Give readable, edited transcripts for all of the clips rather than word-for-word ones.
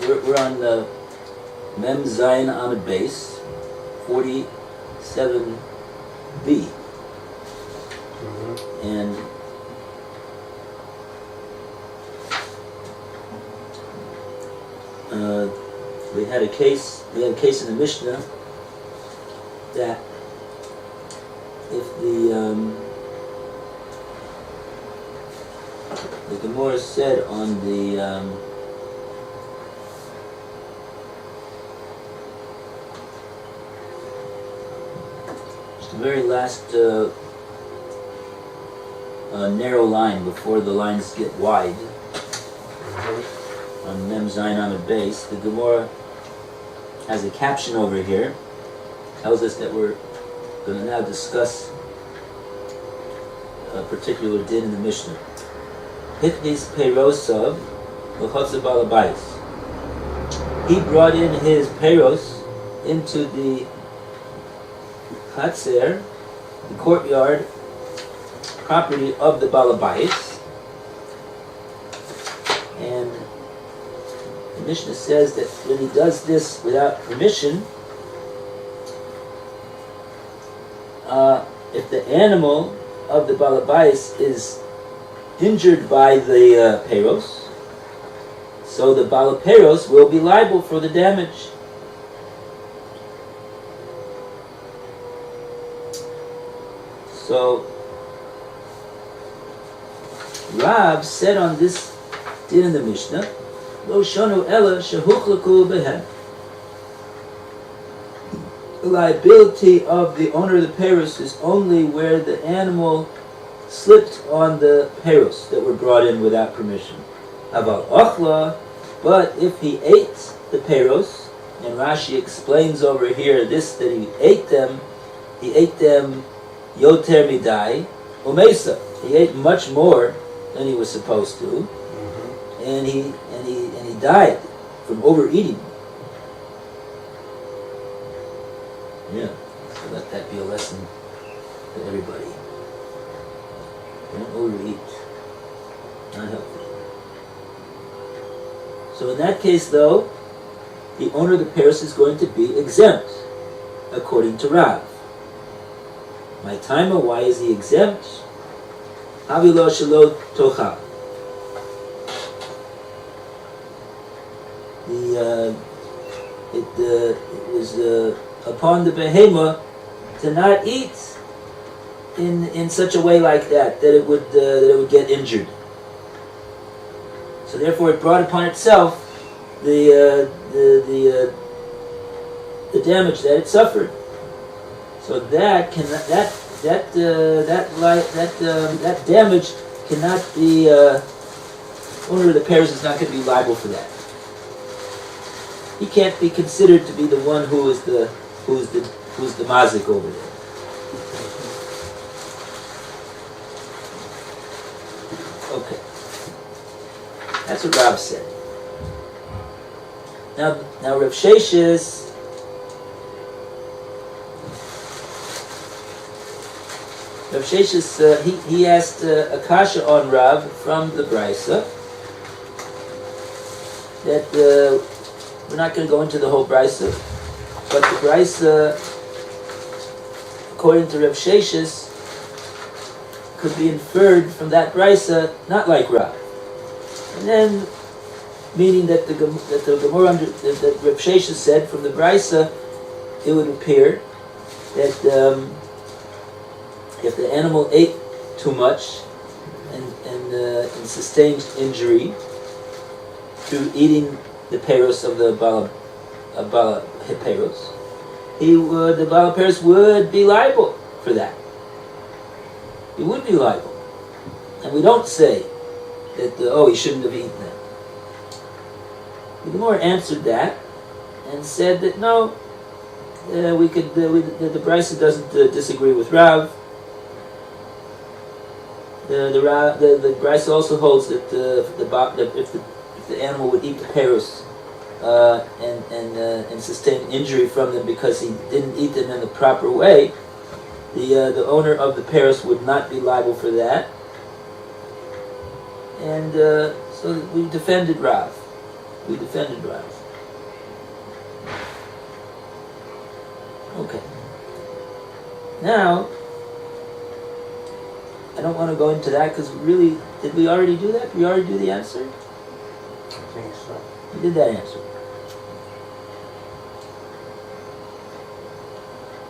we're on the Mem Zayin on a base, 47b. And we had a case in the Mishnah that if the Gemora said on the very last narrow line before the lines get wide on Mem Zayin Amud base, the Gemora has a caption over here, tells us that we're going to now discuss a particular din in the Mishnah. Hitnis Peirosav L'chotze Balabayis. He brought in his Peiros into the Chatzer, the courtyard property of the Balabayis, and the Mishnah says that when he does this without permission, if the animal of the Balabayis is injured by the Peiros, so the Balapeiros will be liable for the damage. So Rav said on this din in the Mishnah, Lo shanu ela shehuchlaku behem. The liability of the owner of the Peiros is only where the animal slipped on the Peiros that were brought in without permission. Aval ochla, but if he ate the Peiros, and Rashi explains over here this, that he ate them yoter midai umesa. He ate much more than he was supposed to, and he died from overeating. Yeah, so let that be a lesson to everybody. Don't overeat. Not healthy. So in that case, though, the owner of the Peiros is going to be exempt, according to Rav. My timer, why is he exempt? Havilo shelo tocha. It was upon the behema to not eat in such a way like that it would get injured. So therefore, it brought upon itself the damage that it suffered. So that damage cannot be owner of the Peiros is not going to be liable for that. He can't be considered to be the one who's the mazik over there. Okay, that's what Rav said. Now Rav Sheshes. Rav Sheshes, he asked a kasha on Rav from the Brisa that we're not going to go into the whole Brisa, but the Brisa, according to Rav Sheshes, could be inferred from that Brisa not like Rav, and then meaning that the Gemora that Rav Sheshes said from the Brisa, it would appear that if the animal ate too much and sustained injury through eating the Peiros of the Bala Peiros, the Bala Peiros would be liable for that. He would be liable, and we don't say that he shouldn't have eaten them. The Gemora answered that and said that no, the Brisa doesn't disagree with Rav. The Brisa also holds that if the animal would eat the Peiros and sustain injury from them because he didn't eat them in the proper way, the owner of the Peiros would not be liable for that. And so we defended Rav. We defended Rav. Okay. Now, I don't want to go into that because really, did we already do that? Did we already do the answer? I think so. We did that answer.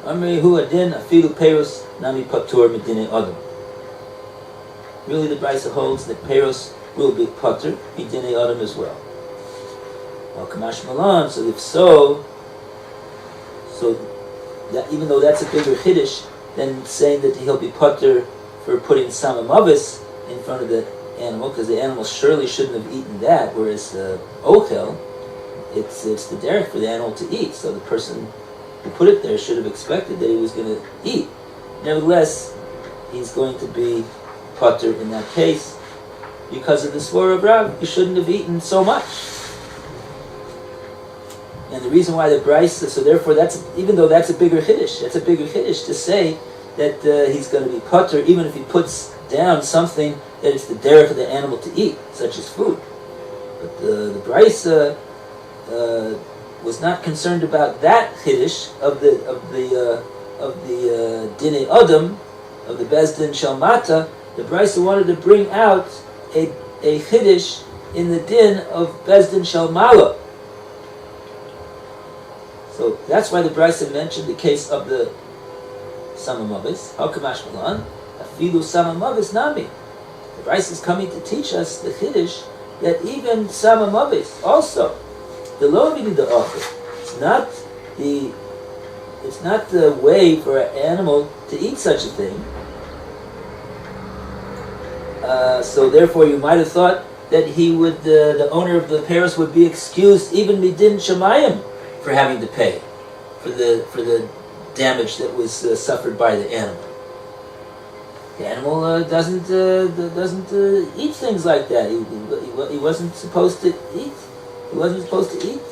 Amri hu adin afilu peros nami patur medine adam. Really, the Brisa holds that peros will be patur medine adam as well. Well, kamash malan. So if so that even though that's a bigger chiddush than saying that he'll be patur for putting Tsama mavis in front of the animal, because the animal surely shouldn't have eaten that, whereas ochel, it's the derech for the animal to eat. So the person who put it there should have expected that he was going to eat. Nevertheless, he's going to be patur in that case because of the svara of Rav. You shouldn't have eaten so much. And the reason why the Brisa, so therefore that's, even though that's a bigger chiddush to say that he's going to be patur even if he puts down something that it's the derech of the animal to eat, such as food. But the Brisa was not concerned about that chiddush of the dinei adam, of the bezdin shalmata. The Brisa wanted to bring out a chiddush in the din of bezdin shalmala. So that's why the Brisa mentioned the case of the Tsama mavis. How kamash malan afilu Tsama mavis nami. The Brisa is coming to teach us the chiddush that even Tsama mavis also the lo the offer. It's not the way for an animal to eat such a thing. So therefore, you might have thought that he would, the owner of the Paris would be excused even midin shamayim for having to pay for the damage that was suffered by the animal. The animal doesn't eat things like that. He wasn't supposed to eat. He wasn't supposed to eat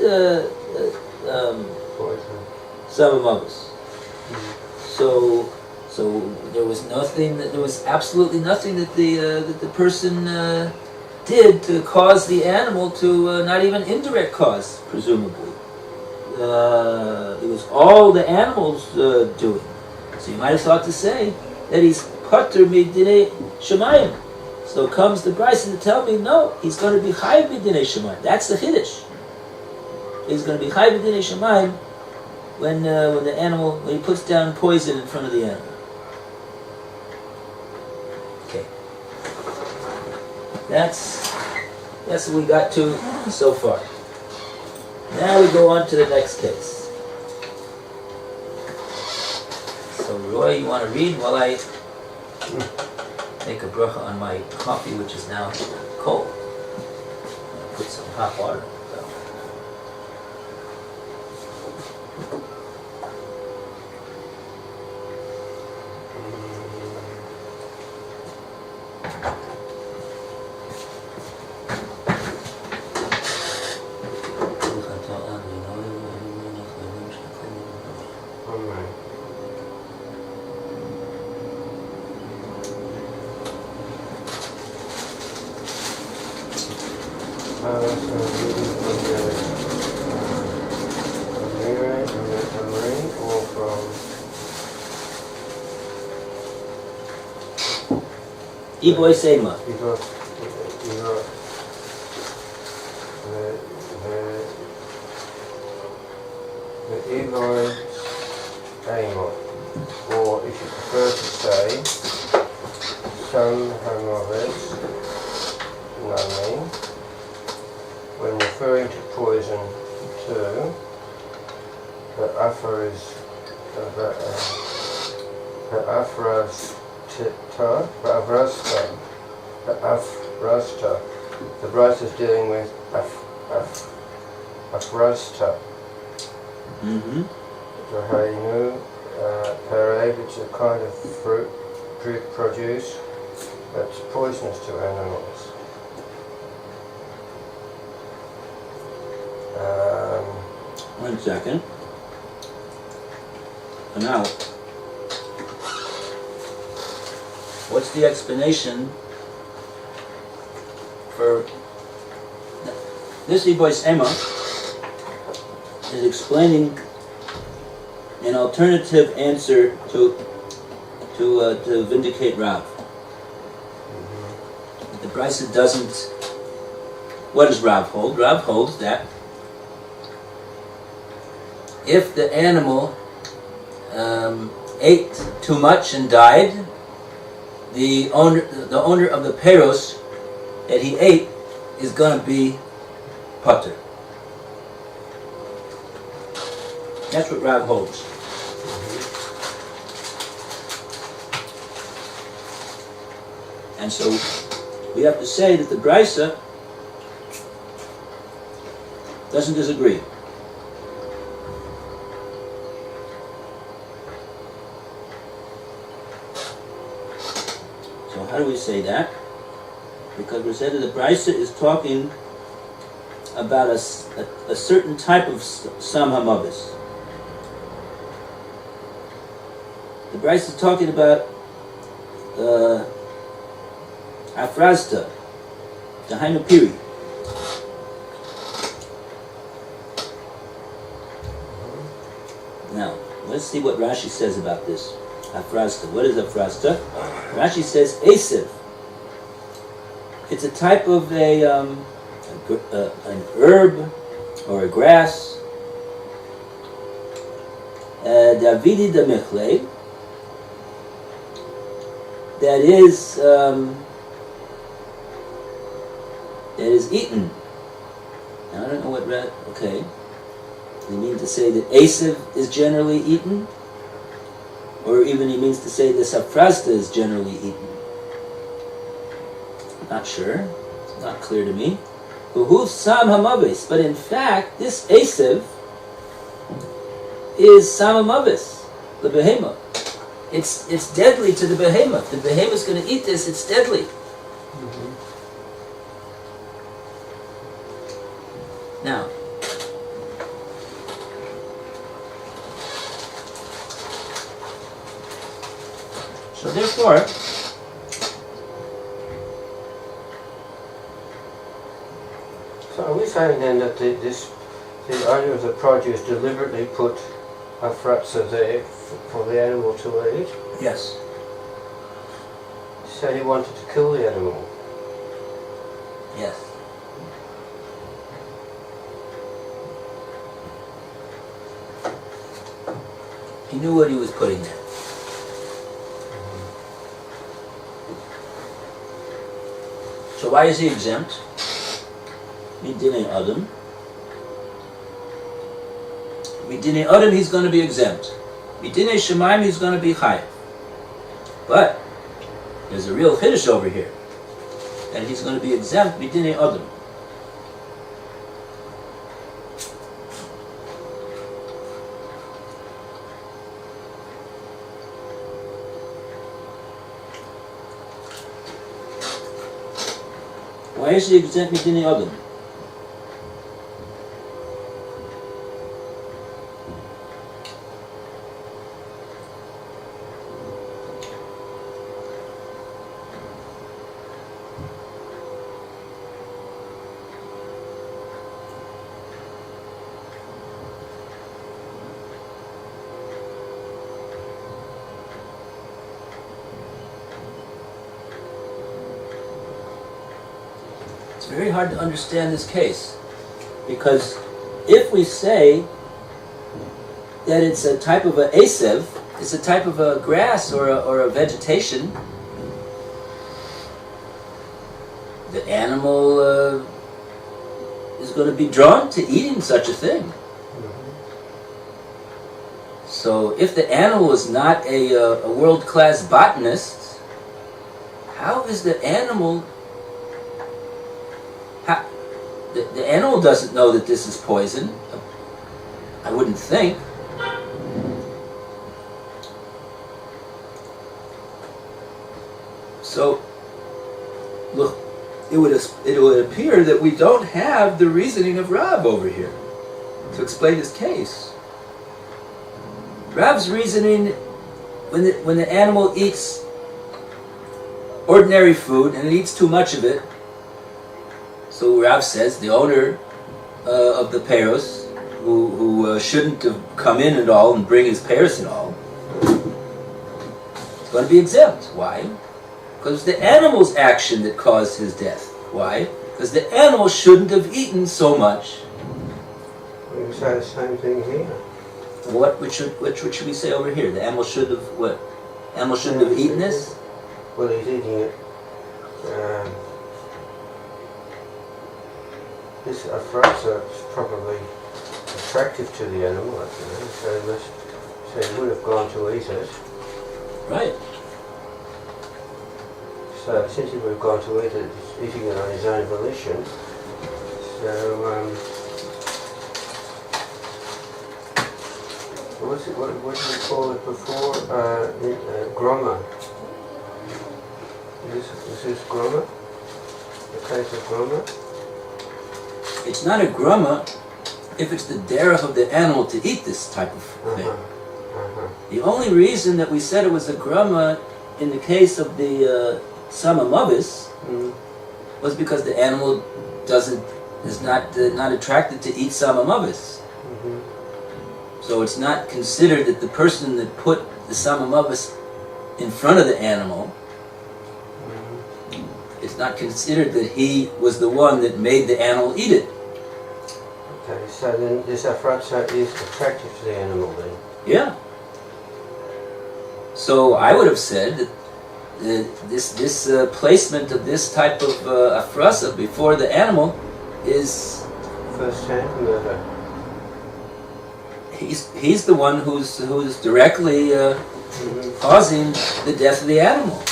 Tsama mavis. So there was nothing. There was absolutely nothing that the person did to cause the animal to not even indirect cause, presumably. It was all the animal's doing. So you might have thought to say that he's patur midinei shemayim. So comes the Brisa to tell me, no, he's going to be chayiv midinei shemayim. That's the chiddush. He's going to be chayiv midinei shemayim when he puts down poison in front of the animal. Okay, that's what we got to so far. Now we go on to the next case. So Roy, you want to read while I make a bracha on my coffee, which is now cold. I'll put some hot water. Iboy Sema. Because the Iboy Sema, or if you prefer to say Son Hamovis Nami, when referring to poison too, the Afrasta. The Brisa is dealing with Afrasta. Rahainu Pere, which is a kind of fruit produce that's poisonous to animals. 1 second. And now, what's the explanation for this Bois Emma is explaining an alternative answer to vindicate Rav. The Brisa doesn't. What does Rav hold? Rav holds that if the animal ate too much and died, the owner of the peros that he ate is going to be pater. That's what Rav holds. And so we have to say that the Brisa doesn't disagree. So how do we say that? Because we said that the Brisa is talking about a certain type of Sam Hamavis. The Brisa is talking about Afrazta, the Hainupiri. Now, let's see what Rashi says about this. Afrazta. What is Afrazta? Rashi says Esev. It's a type of an herb or a grass. Davidi de Mechle. That is eaten. Now, I don't know what okay. You mean to say that Esev is generally eaten? Or even he means to say the Safrazda is generally eaten? Not sure. It's not clear to me. But Sam Hamavis. But in fact, this Esev is Sam Hamavis, the behemoth. It's deadly to the behemoth. The behemoth's going to eat this, it's deadly. Now, so therefore, so are we saying then that the owner of the produce deliberately put a fratza there for the animal to eat? yes. So he wanted to kill the animal? Yes. He knew what he was putting there. So why is he exempt? Midinei Adam. Midinei Adam, he's going to be exempt. Midinei Shemaim, he's going to be chayav. But there's a real chiddush over here, and he's going to be exempt Midinei Adam. Why is he exempt Midinei Adam? It's very hard to understand this case, because if we say that it's a type of a Esev, it's a type of a grass or a vegetation, the animal is going to be drawn to eating such a thing. So if the animal is not a world-class botanist, how is the animal... The animal doesn't know that this is poison. I wouldn't think. So, look, it would appear that we don't have the reasoning of Rav over here to explain his case. Rav's reasoning, when the animal eats ordinary food and it eats too much of it, so Rav says the owner of the Peros, who shouldn't have come in at all and bring his Peros at all, is going to be exempt. Why? Because the animal's action that caused his death. Why? Because the animal shouldn't have eaten so much. We can say the same thing here. Which should we say over here? The animal should have what? Animal shouldn't have eaten this? Well, he's eating it. This afrasa is probably attractive to the animal, so he would have gone to eat it. Right. So since he would have gone to eat it, he's eating it on his own volition. So what did we call it before? Groma. Is this groma? The case of groma? It's not a groma if it's the derech of the animal to eat this type of thing. The only reason that we said it was a groma in the case of the Tsama mavis was because the animal is not attracted to eat Tsama mavis. So it's not considered that the person that put the Tsama mavis in front of the animal, it's not considered that he was the one that made the animal eat it. Okay, so then this afratsa is attractive to the animal then? Yeah. So I would have said that this placement of this type of afrasa before the animal is first-hand murder. He's the one who's directly causing the death of the animal.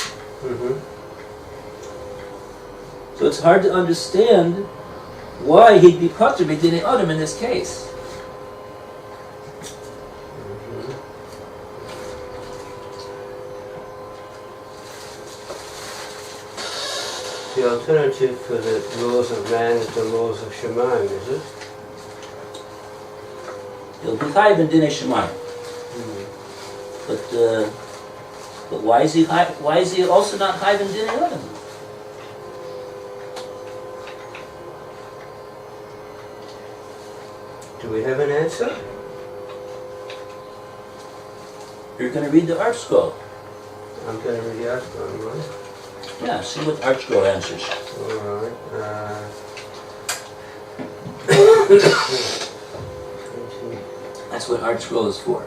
So it's hard to understand why he'd be patur b'dinei adam in this case. The alternative for the laws of man is the laws of Shemayim, is it? He'll be chayiv in dinei shemayim. But why is he also not chayiv in dinei adam? Do we have an answer? You're going to read the Art Scroll. I'm going to read the article, right? Yeah, see what Art Scroll answers. Alright. That's what Art Scroll is for.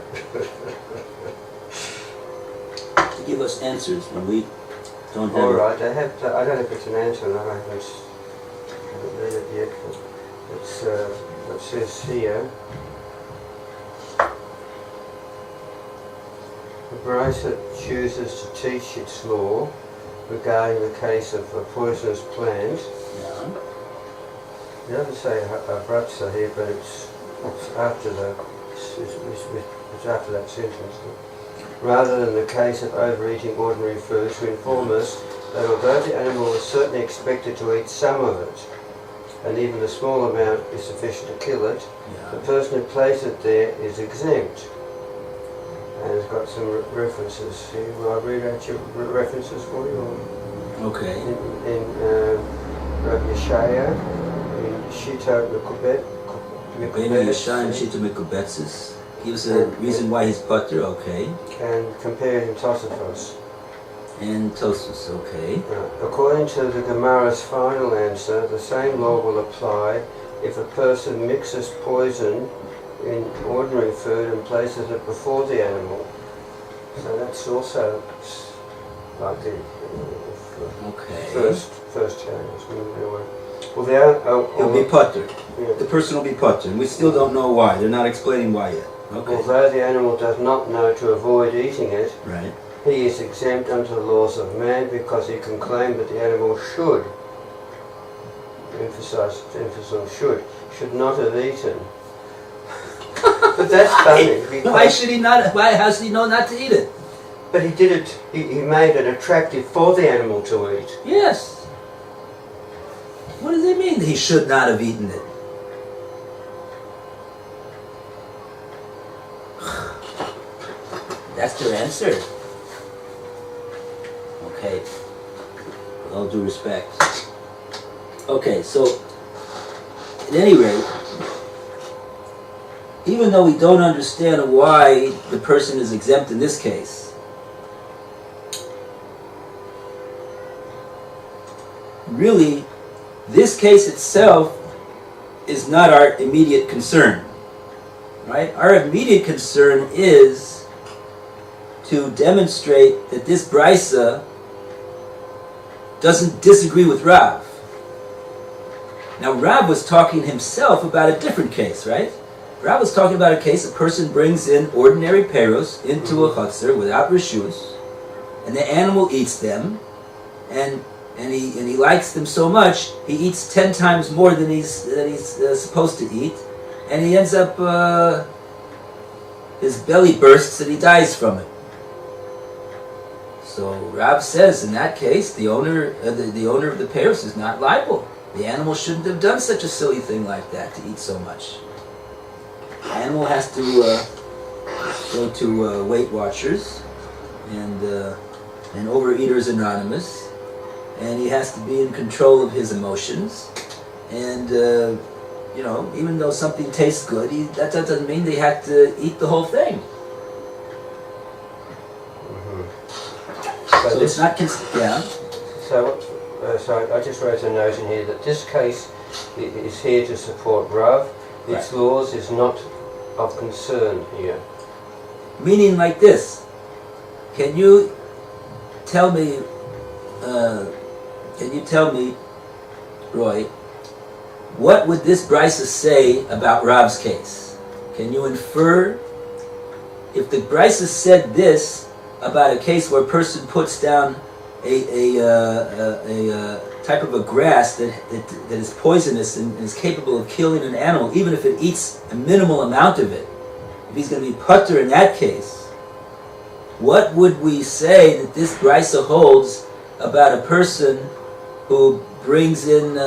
To give us answers when we don't have. Alright, I don't know if it's an answer, and I haven't read it yet. But it's it says here. The Brisa chooses to teach its law regarding the case of a poisonous plant. Yeah. It doesn't say Bratza here, but it's after it's after that sentence. Rather than the case of overeating ordinary food, to inform us that although the animal is certainly expected to eat some of it, and even a small amount is sufficient to kill it, the person who placed it there is exempt. And it's got some references here. Will I read out your references for you? Or Okay. in Rabbi Yeshaya, in Shita Rabbeinu Yeshaya and Shita Mekubetzis gives a reason why he's patur. Okay. and compared in Tosafos. And Tosus. Okay. According to the Gemara's final answer, the same law will apply if a person mixes poison in ordinary food and places it before the animal. So that's also like the first change. Well, He'll be patur. yeah. The person will be patur, and we still don't know why. They're not explaining why yet. Okay. Although the animal does not know to avoid eating it, Right. he is exempt under the laws of man because he can claim that the animal should, emphasis on should not have eaten. But that's funny. Why should he not? Why has he know not to eat it? But he did it, he made it attractive for the animal to eat. Yes. What does it mean that he should not have eaten it? That's their answer. Okay. With all due respect. Okay, so at any rate, even though we don't understand why the person is exempt in this case, really, this case itself is not our immediate concern, right? Our immediate concern is to demonstrate that this brisa doesn't disagree with Rav. Now, Rav was talking himself about a different case, right? Rav was talking about a case a person brings in ordinary peros into a chutzner without reshus, and the animal eats them, and he likes them so much he eats 10 times more than he's supposed to eat, and he ends up his belly bursts and he dies from it. So Rav says in that case the owner of the peros is not liable. The animal shouldn't have done such a silly thing like that to eat so much. The animal has to go to Weight Watchers and Overeaters Anonymous, and he has to be in control of his emotions. And even though something tastes good, that doesn't mean they have to eat the whole thing. Mm-hmm. So it's not yeah. So I just wrote a note in here that this case is here to support Rav. Its laws is not of concern here. Meaning like this. Can you tell me, Roy, what would this brisa say about Rav's case? Can you infer, if the brisa said this about a case where a person puts down a type of a grass that is poisonous and is capable of killing an animal, even if it eats a minimal amount of it, if he's going to be putter in that case, what would we say that this brisa holds about a person who brings in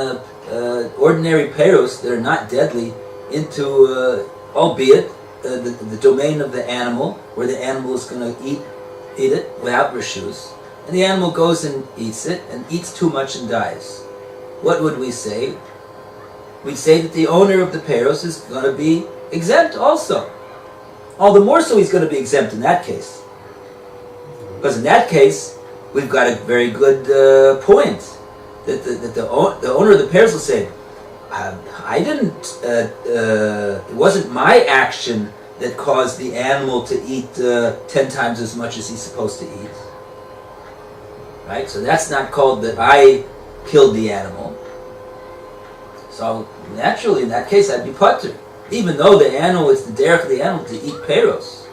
ordinary peros that are not deadly into, albeit the domain of the animal, where the animal is going to eat it without reshus, and the animal goes and eats it, and eats too much and dies? What would we say? We'd say that the owner of the peros is going to be exempt also. All the more so he's going to be exempt in that case. Because in that case, we've got a very good point. That the owner of the peros will say, I didn't, it wasn't my action that caused the animal to eat 10 times as much as he's supposed to eat. Right? So that's not called that I killed the animal. So naturally, in that case, I'd be putter, even though the animal is the derech of the animal to eat peros.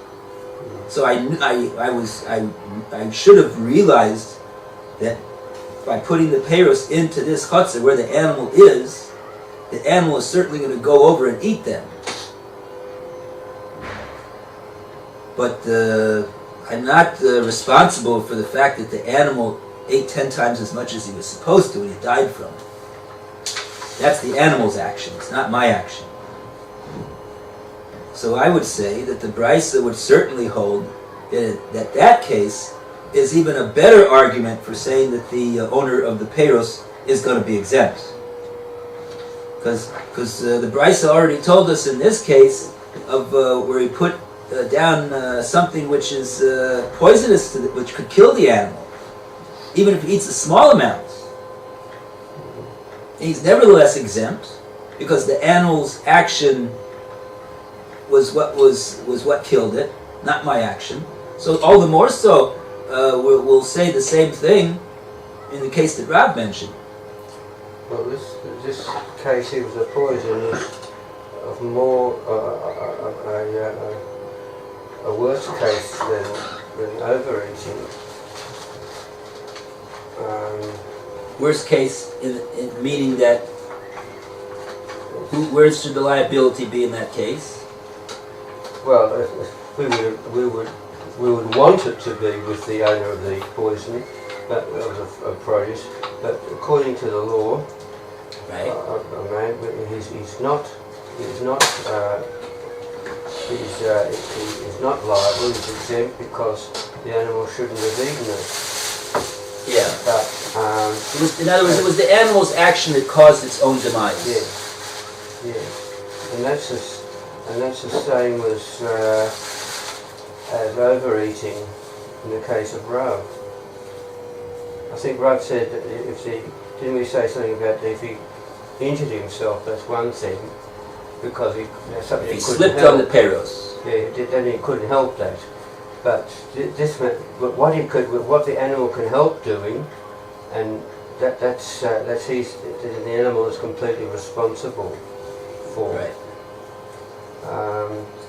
So I should have realized that by putting the peros into this chutzner where the animal is certainly going to go over and eat them. But I'm not responsible for the fact that the animal ate 10 times as much as he was supposed to and he died from it. That's the animal's action, it's not my action. So I would say that the brisa would certainly hold that case is even a better argument for saying that the owner of the peros is going to be exempt. Because the brisa already told us in this case of where he put down something which is poisonous, which could kill the animal, even if he eats a small amount. He's nevertheless exempt because the animal's action was what killed it, not my action. So all the more so, we'll say the same thing in the case that Rav mentioned. Well, this case here with the poison is of more a worse case than overeating. Worst case in meaning that where should the liability be in that case? Well, we would want it to be with the owner of the poison, of produce, but according to the law, right? A man, he's not liable. He's exempt because the animal shouldn't have eaten it. Yeah. But in other words, it was the animal's action that caused its own demise. Yes. And that's just, And that's the same as overeating in the case of Rav. I think Rav said that didn't we say something about that if he injured himself, that's one thing, because something He he couldn't slipped help. on the peros. Yeah, then he couldn't help that. But this meant what the animal can help doing, and that's the animal is completely responsible for. Right.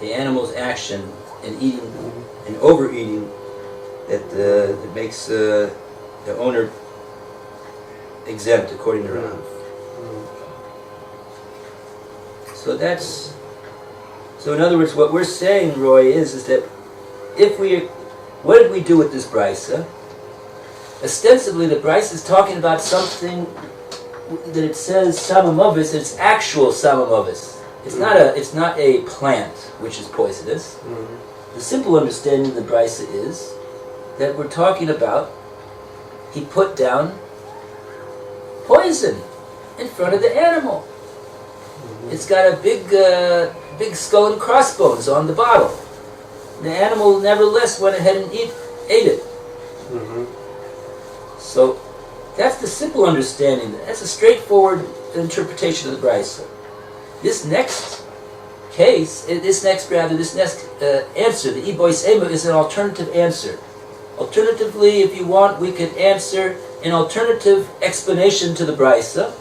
The animal's action in eating and overeating that makes the owner exempt, according to Rav. So in other words, what we're saying, Roy, is that what did we do with this brisa? Ostensibly, the brisa is talking about something that it says samamovis. It's actual samamovis. It's not a plant which is poisonous. The simple understanding of the brisa is that we're talking about he put down poison in front of the animal. It's got a big skull and crossbones on the bottle. The animal nevertheless went ahead and ate it. So that's the simple understanding. That's a straightforward interpretation of the brisa. This next answer, the ibois ema, is an alternative answer. Alternatively, if you want, we could answer an alternative explanation to the brisa,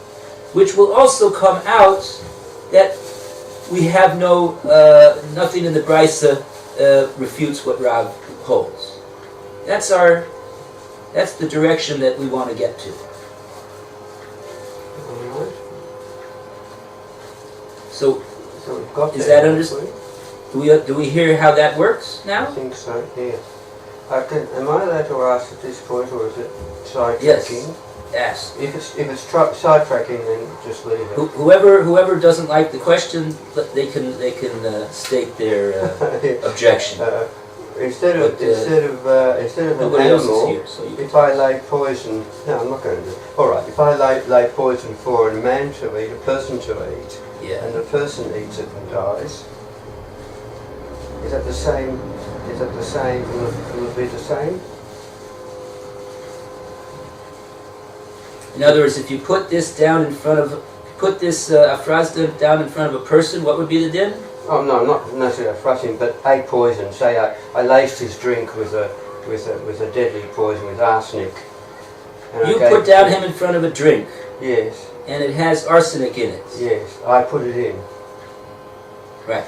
which will also come out that we have nothing in the brisa refutes what Rav holds. That's the direction that we want to get to. So we've got is that understood? Do we hear how that works now? I think so, yes. Am I allowed to ask at this point, or is it sidetracking? Yes. Ask. If it's sidetracking, then just leave it. Whoever doesn't like the question, they can state their objection. Instead of an animal, here, so if I lay poison, no, I'm not going to do it. All right, if I lay poison for a man to eat, a person to eat, yeah, and the person eats it and dies, is that the same? Is that the same? Will it be the same? In other words, if you put this down in front of, afrazda down in front of a person, what would be the din? Oh no, not necessarily a frustrating, but a poison. Say I laced his drink with a deadly poison, with arsenic. And You put down him in front of a drink. Yes. And it has arsenic in it. Yes, I put it in. Right.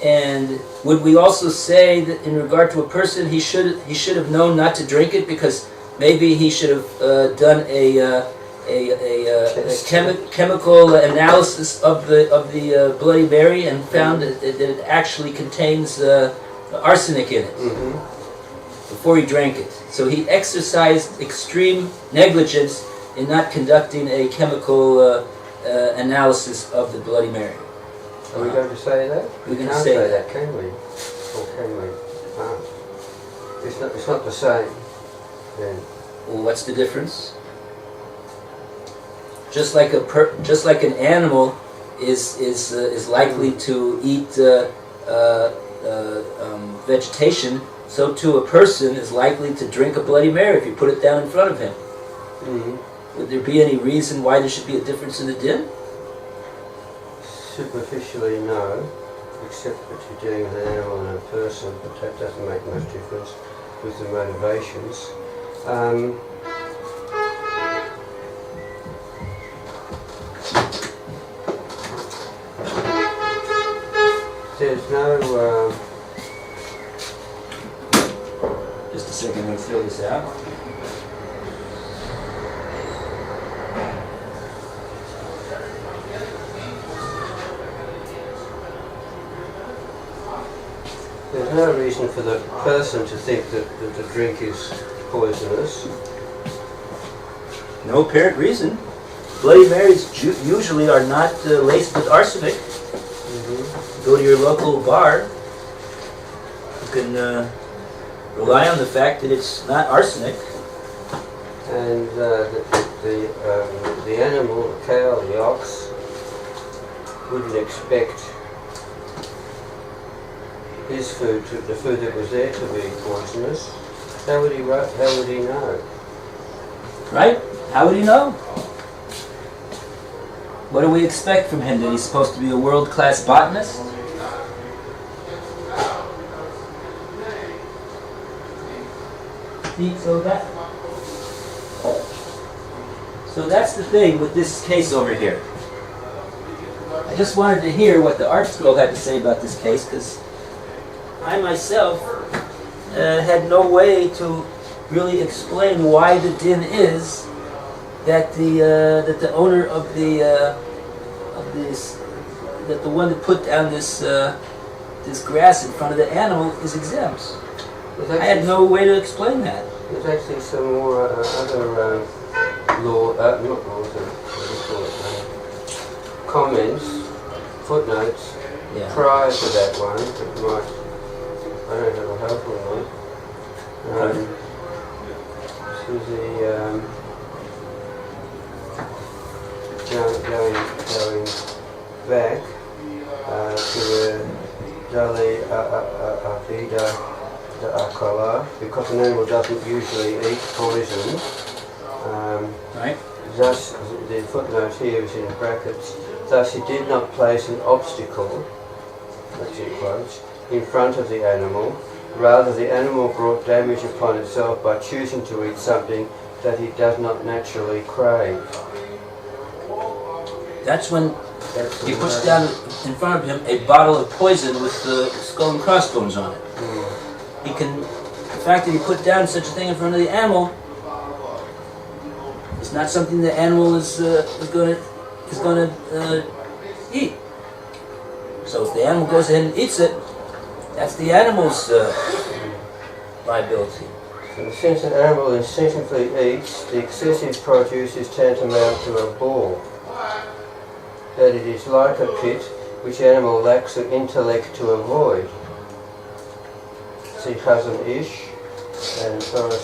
And would we also say that in regard to a person, he should have known not to drink it, because maybe he should have done a chemical analysis of the Bloody Mary and found that it actually contains arsenic in it before he drank it. So he exercised extreme negligence in not conducting a chemical analysis of the Bloody Mary. Are we going to say that? We're going to can't say that, can we? Or can we? It's not the same. Then. Well, what's the difference? Just like an animal is likely to eat vegetation, so too a person is likely to drink a Bloody Mary if you put it down in front of him. Would there be any reason why there should be a difference in the din? Superficially, no, except that you're dealing with an animal and a person, but that doesn't make much difference with the motivations. There's no... Just a second, I'm going to throw this out. There's no reason for the person to think that the drink is poisonous. No apparent reason. Bloody Marys usually are not laced with arsenic. Go to your local bar, you can rely on the fact that it's not arsenic. And the animal, the cow, the ox, wouldn't expect his food, the food that was there, to be poisonous, how would he know? Right? How would he know? What do we expect from him? That he's supposed to be a world-class botanist? See, so that's the thing with this case over here. I just wanted to hear what the art school had to say about this case, because I myself had no way to really explain why the din is that the owner of the one that put down this grass in front of the animal is exempt. I had no way to explain that. There's actually some more other comments, footnotes, prior to that one. I don't have a helpful one. This is going back to the Dali Avida the Akala, because an animal doesn't usually eat poison. Right. Thus, the footnote here is in brackets, thus he did not place an obstacle, that's in quotes, in front of the animal. Rather, the animal brought damage upon itself by choosing to eat something that he does not naturally crave. That's when he puts down in front of him a bottle of poison with the skull and crossbones on it. The fact that he put down such a thing in front of the animal is not something the animal is going to eat. So if the animal goes ahead and eats it, that's the animal's liability. So since an animal instinctively eats, the excessive produce is tantamount to a bore. That it is like a pit which the animal lacks the intellect to avoid. See Chazon Ish and Torah.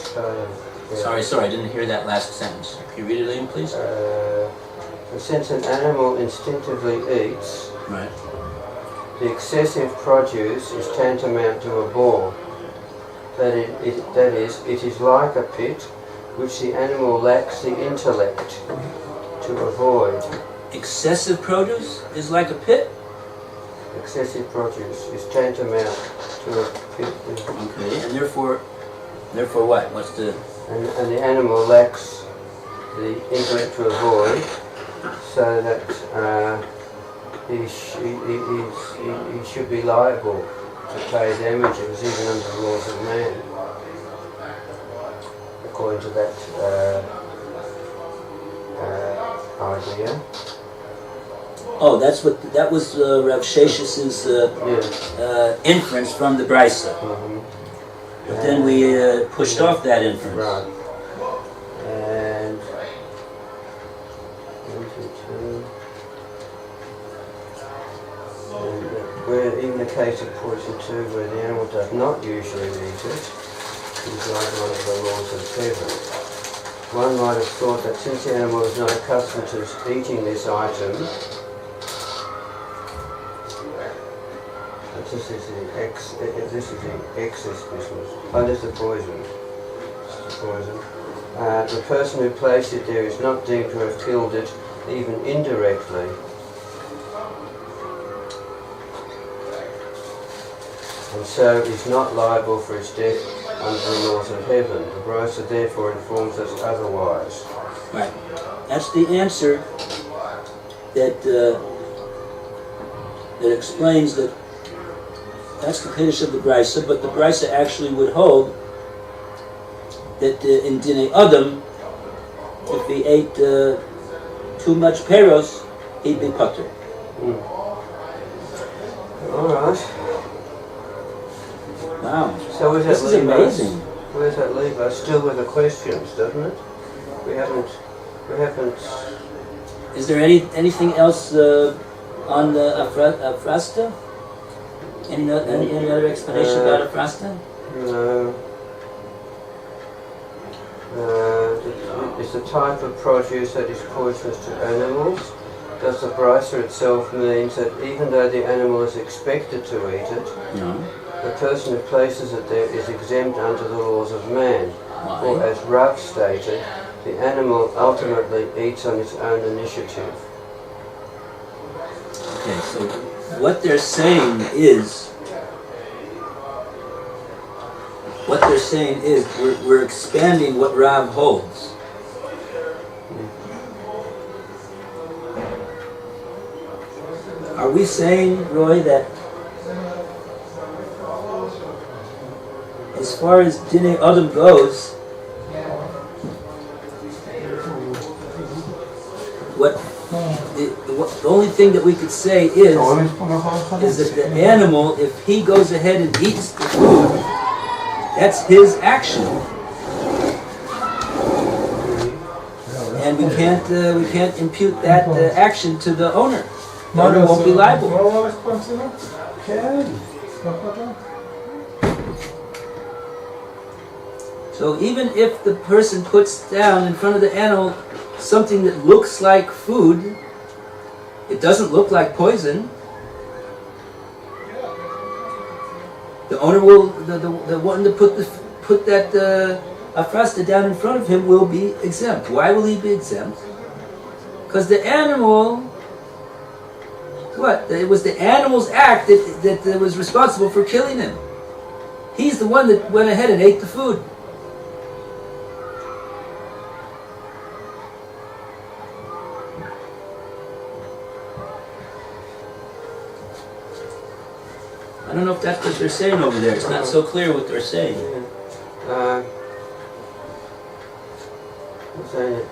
Sorry, I didn't hear that last sentence. Can you read it again, please? Since an animal instinctively eats, right, the excessive produce is tantamount to a bore. That is, it is like a pit which the animal lacks the intellect to avoid. Excessive produce is like a pit? Excessive produce is tantamount to a pit. Okay, and therefore what? What's the... And the animal lacks the intellect to avoid, so that he should be liable to pay damages even under the laws of man, according to that idea. Oh, that was Rav Shesh's inference from the Brisa. But then we pushed off that inference. Right. And where in the case of poison too, where the animal does not usually eat it, is liable under the laws of heaven. One might have thought that since the animal is not accustomed to eating this item, this is the excess business. Oh, this is the poison. The person who placed it there is not deemed to have killed it, even indirectly. And so is not liable for its death under the laws of heaven. The Brisa therefore informs us otherwise. Right. That's the answer that explains that. That's the HaKodesh of the Brisa, but the Brisa actually would hold that in Dinei Adam, if he ate too much peros, he'd be putter. All right. Wow. So this is amazing. Where does that leave us? Still with the questions, doesn't it? We haven't. Is there anything else on the Afrasta? Any other explanation about Afrasta? No. It's the type of produce that is poisonous to animals. Does the Brisa itself means that even though the animal is expected to eat it, No. The person who places it there is exempt under the laws of man. Why? Or as Rav stated, the animal ultimately eats on its own initiative. Okay, so what they're saying is, we're expanding what Rav holds. Are we saying, Roy, that as far as Dinei Adam goes, the only thing that we could say is that the animal, if he goes ahead and eats the food, that's his action, and we can't impute that action to the owner. The owner won't be liable. So even if the person puts down in front of the animal something that looks like food, it doesn't look like poison, the owner will, the one to put that afrasta down in front of him will be exempt. Why will he be exempt? Because the animal, it was the animal's act that was responsible for killing him. He's the one that went ahead and ate the food. I don't know if that's what they're saying over there. It's not so clear what they're saying. I'm saying that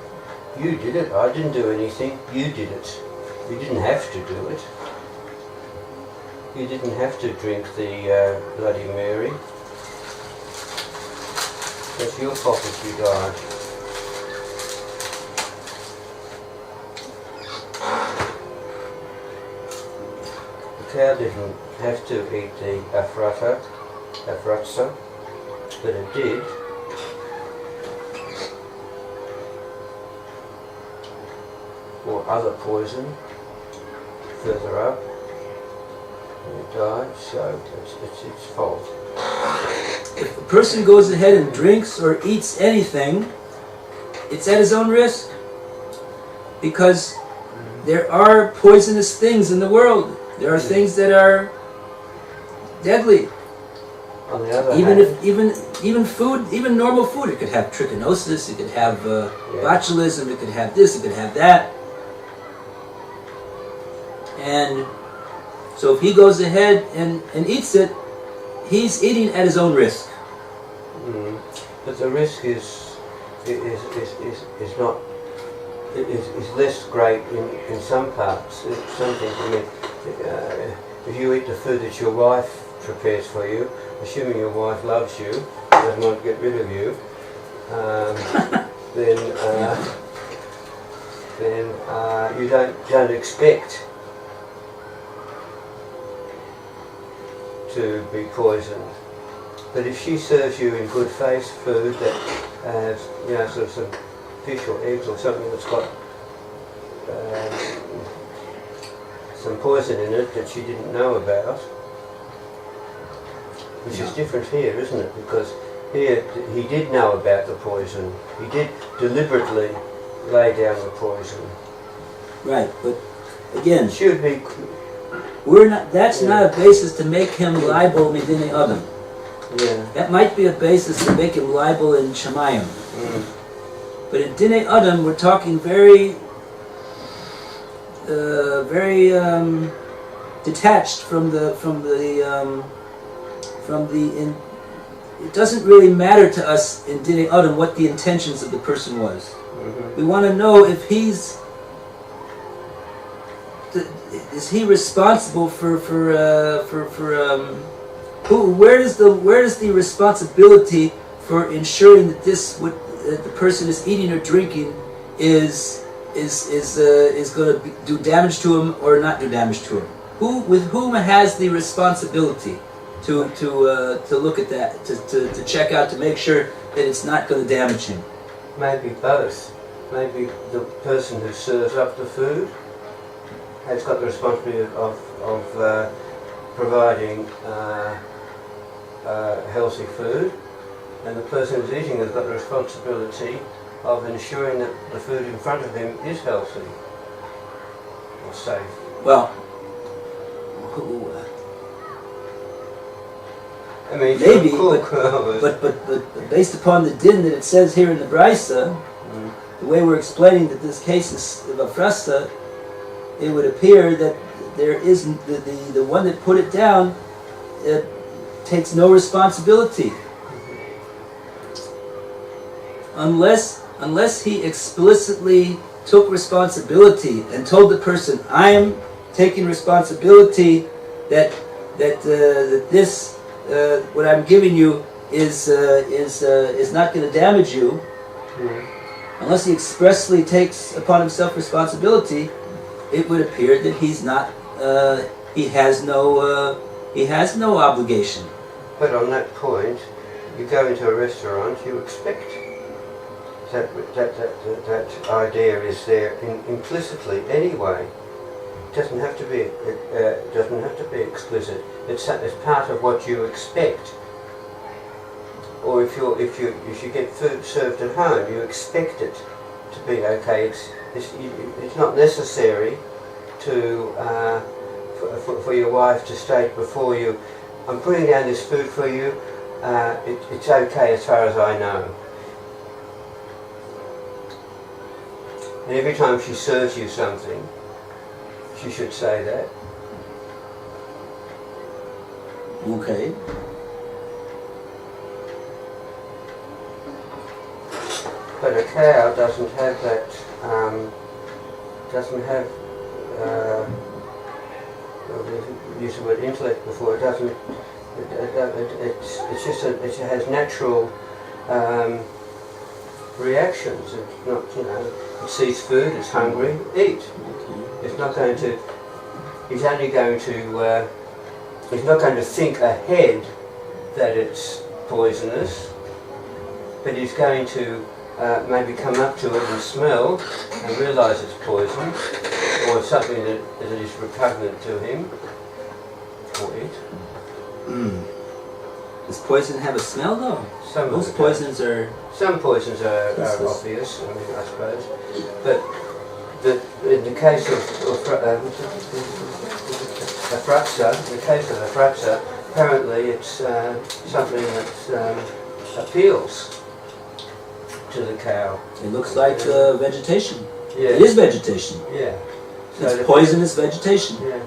you did it. I didn't do anything. You did it. You didn't have to do it. You didn't have to drink the Bloody Mary. That's your fault if you died. The cow didn't have to eat the afratsa, but it did. Or other poison further up, and it died, so it's its fault. If a person goes ahead and drinks or eats anything, it's at his own risk, because there are poisonous things in the world. There are things that are deadly. On the other hand, even food, even normal food, it could have trichinosis, it could have botulism, it could have this, it could have that. And so if he goes ahead and eats it, he's eating at his own risk. But the risk is not is less great in some parts. Some things. I mean, if you eat the food that your wife prepares for you, assuming your wife loves you, doesn't want to get rid of you, then you don't expect to be poisoned. But if she serves you in good faith food that has, sort of some fish or eggs or something that's got some poison in it that she didn't know about, which is different here, isn't it? Because here he did know about the poison. He did deliberately lay down the poison. Right, but again, should be. That's not a basis to make him liable midinei adam. Yeah. That might be a basis to make him liable in Shemayim. But in Dinei Adam, we're talking very detached from the. It doesn't really matter to us in Dinei Adam what the intentions of the person was. We want to know if is he responsible for who? Where does the responsibility for ensuring that the person is eating or drinking is going to do damage to him or not do damage to him? With whom has the responsibility to look at that, to check out, to make sure that it's not going to damage him? Maybe both. Maybe the person who serves up the food has got the responsibility of providing healthy food, and the person who's eating has got the responsibility of ensuring that the food in front of him is healthy or safe. Well, I mean, maybe, cook, but based upon the din that it says here in the Brisa, the way we're explaining that this case is Vafrasta, it would appear that there isn't the one that put it down takes no responsibility unless he explicitly took responsibility and told the person, I am taking responsibility that this what I'm giving you is not going to damage you. Unless he expressly takes upon himself responsibility, it would appear that he's not. He has no obligation. But on that point, you go into a restaurant, you expect that idea is there implicitly anyway. It doesn't have to be explicit. It's part of what you expect. Or if you get food served at home, you expect it to be okay. It's not necessary to for your wife to state before you, I'm putting down this food for you. It's okay as far as I know. And every time she serves you something, she should say that. Okay. But a cow doesn't have that. Doesn't have. We used the word intellect before. It doesn't. It's just it has natural reactions. It's not, it sees food. It's hungry. Eat. It's not going to. He's only going to. He's not going to think ahead that it's poisonous, but he's going to maybe come up to it and smell and realise it's poison or something that is repugnant to him or it. Does poison have a smell though? Some poisons are obvious, I suppose, but in the case of Afraxa, apparently it's something that appeals to the cow. It looks like vegetation. Yeah. It is vegetation. Yeah. So it's poisonous vegetation. Yeah.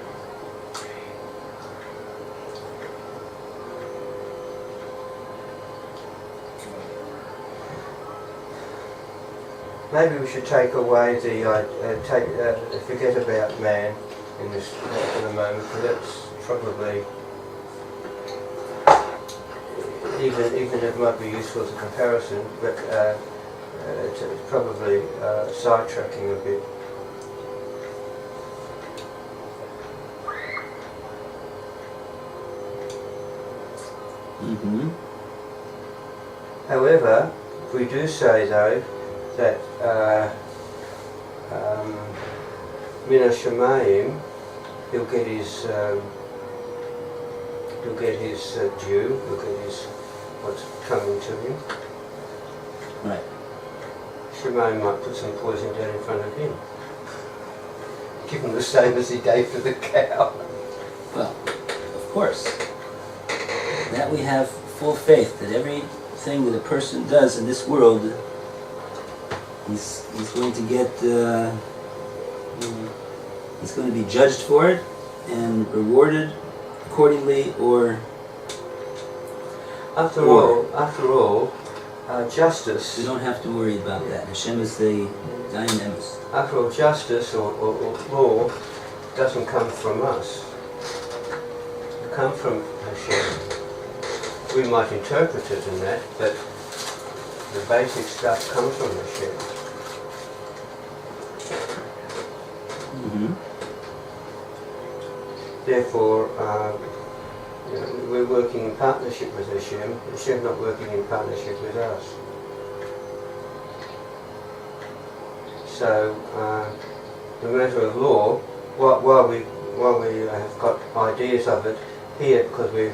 Maybe we should take away forget about man in this in a moment, because that's probably even it might be useful as a comparison, but it's probably sidetracking a bit. However, we do say though that Min Hashemayim, he'll get his due, he'll get his what's coming to him. Right. Shemayim might put some poison down in front of him. Give him the same as he gave to the cow. Well, of course. That we have full faith that everything that a person does in this world, he's going to get, he's going to be judged for it and rewarded accordingly, or after all, justice. We don't have to worry about that. Hashem is the dynamis. After all, justice or law doesn't come from us. It comes from Hashem. We might interpret it in that, but the basic stuff comes from Hashem. Therefore, we're working in partnership with Hashem. Hashem's not working in partnership with us. So, the matter of law, while we have got ideas of it here, because we're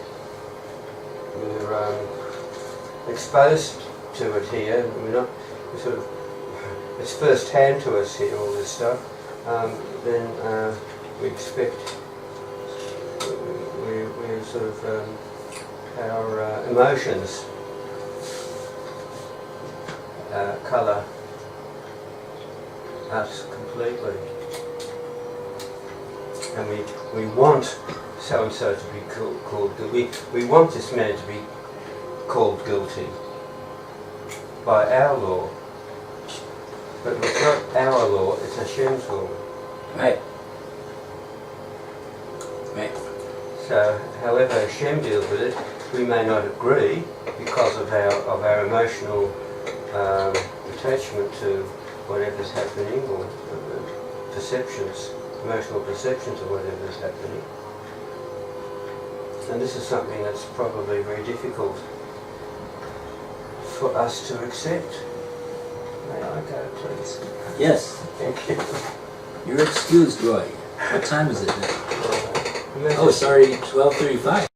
exposed to it here. We're sort of, it's first hand to us here, all this stuff. Then we expect we sort of our emotions colour us completely, and we want so and so to be called guilty. We want this man to be called guilty by our law, but it's not our law; it's Hashem's law. Right. Right. So, however Hashem deals with it, we may not agree because of our emotional attachment to whatever's happening, or perceptions, emotional perceptions of whatever's happening. And this is something that's probably very difficult for us to accept. May I go, please? Yes. Thank you. You're excused, Roy. What time is it now? Oh, sorry, 12:35.